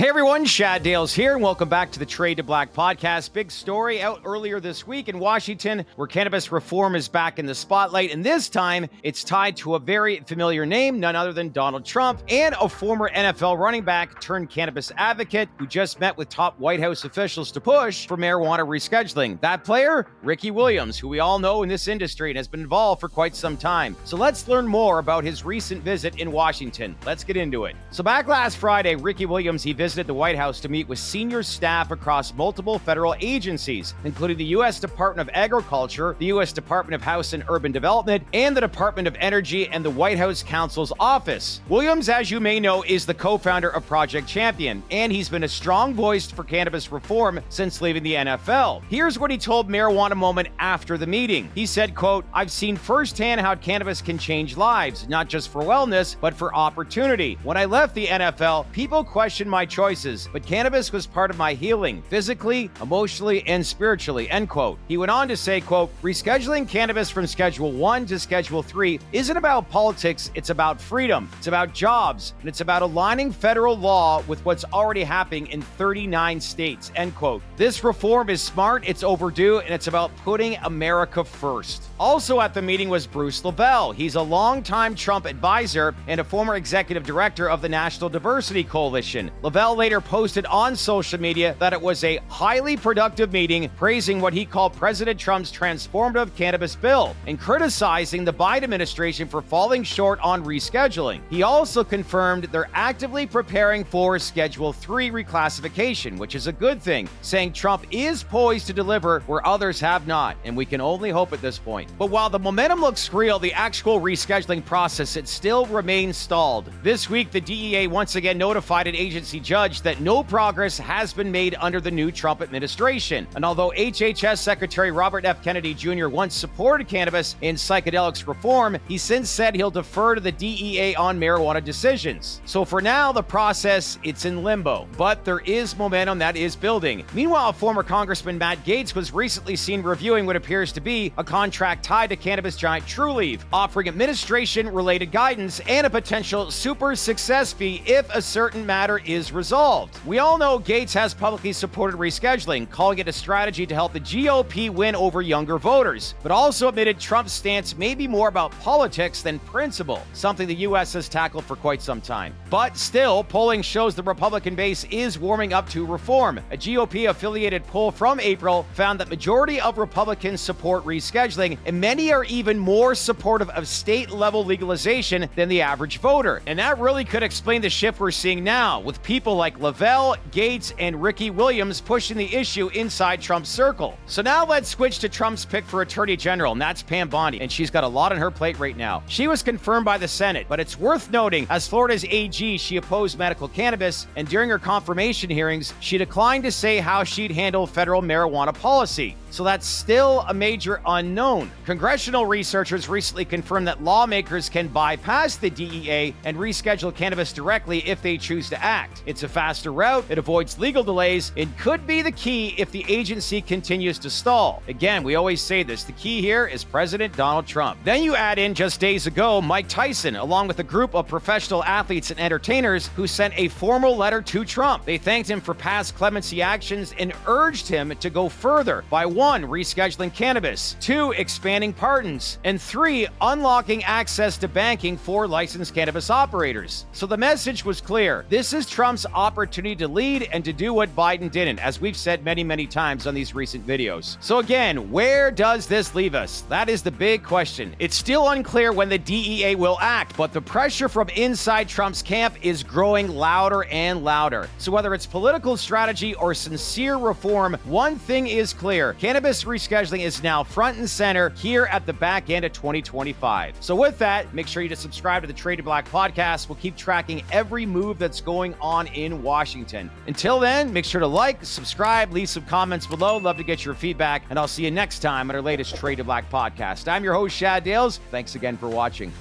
Hey everyone, Shad Dales here, and welcome back to the Trade to Black podcast. Big story out earlier this week in Washington, where cannabis reform is back in the spotlight, and this time it's tied to a very familiar name, none other than Donald Trump, and a former NFL running back turned cannabis advocate who just met with top White House officials to push for marijuana rescheduling. That player, Ricky Williams, who we all know in this industry and has been involved for quite some time. So let's learn more about his recent visit in Washington. Let's get into it. So back last Friday, Ricky Williams, he visited the White House to meet with senior staff across multiple federal agencies, including the U.S. Department of Agriculture, the U.S. Department of House and Urban Development, and the Department of Energy and the White House Counsel's office. Williams, as you may know, is the co-founder of Project Champion, and he's been a strong voice for cannabis reform since leaving the NFL. Here's what he told Marijuana Moment after the meeting. He said, quote, "I've seen firsthand how cannabis can change lives, not just for wellness, but for opportunity. When I left the NFL, people questioned my choices, but cannabis was part of my healing, physically, emotionally, and spiritually," end quote. He went on to say, quote, "Rescheduling cannabis from Schedule 1 to Schedule 3 isn't about politics, it's about freedom, it's about jobs, and it's about aligning federal law with what's already happening in 39 states," end quote. This reform is smart, it's overdue, and it's about putting America first. Also at the meeting was Bruce LeVell. He's a longtime Trump advisor and a former executive director of the National Diversity Coalition. LeVell later posted on social media that it was a highly productive meeting, praising what he called President Trump's transformative cannabis bill and criticizing the Biden administration for falling short on rescheduling. He also confirmed they're actively preparing for Schedule 3 reclassification, which is a good thing, saying Trump is poised to deliver where others have not, and we can only hope at this point. But while the momentum looks real, the actual rescheduling process, it still remains stalled. This week, the DEA once again notified an agency judge that no progress has been made under the new Trump administration. And although HHS Secretary Robert F. Kennedy Jr. once supported cannabis in psychedelics reform, he since said he'll defer to the DEA on marijuana decisions. So for now, the process, it's in limbo. But there is momentum that is building. Meanwhile, former Congressman Matt Gaetz was recently seen reviewing what appears to be a contract tied to cannabis giant Trulieve, offering administration-related guidance and a potential super success fee if a certain matter is resolved. We all know Gaetz has publicly supported rescheduling, calling it a strategy to help the GOP win over younger voters, but also admitted Trump's stance may be more about politics than principle, something the U.S. has tackled for quite some time. But still, polling shows the Republican base is warming up to reform. A GOP-affiliated poll from April found that majority of Republicans support rescheduling, and many are even more supportive of state-level legalization than the average voter. And that really could explain the shift we're seeing now, with people like LeVell, Gaetz, and Ricky Williams pushing the issue inside Trump's circle. So now let's switch to Trump's pick for Attorney General, and that's Pam Bondi, and she's got a lot on her plate right now. She was confirmed by the Senate, but it's worth noting, as Florida's AG, she opposed medical cannabis, and during her confirmation hearings, she declined to say how she'd handle federal marijuana policy. So that's still a major unknown. Congressional researchers recently confirmed that lawmakers can bypass the DEA and reschedule cannabis directly if they choose to act. It's a faster route, it avoids legal delays, and could be the key if the agency continues to stall. Again, we always say this, the key here is President Donald Trump. Then you add in, just days ago, Mike Tyson, along with a group of professional athletes and entertainers who sent a formal letter to Trump. They thanked him for past clemency actions and urged him to go further by 1, rescheduling cannabis, 2, expanding pardons, and 3, unlocking access to banking for licensed cannabis operators. So the message was clear. This is Trump's opportunity to lead and to do what Biden didn't, as we've said many, many times on these recent videos. So again, where does this leave us? That is the big question. It's still unclear when the DEA will act, but the pressure from inside Trump's camp is growing louder and louder. So whether it's political strategy or sincere reform, one thing is clear. Cannabis rescheduling is now front and center here at the back end of 2025. So with that, make sure you to subscribe to the Trade to Black podcast. We'll keep tracking every move that's going on in Washington. Until then, make sure to like, subscribe, leave some comments below. Love to get your feedback, and I'll see you next time on our latest Trade to Black podcast. I'm your host, Shad Dales. Thanks again for watching.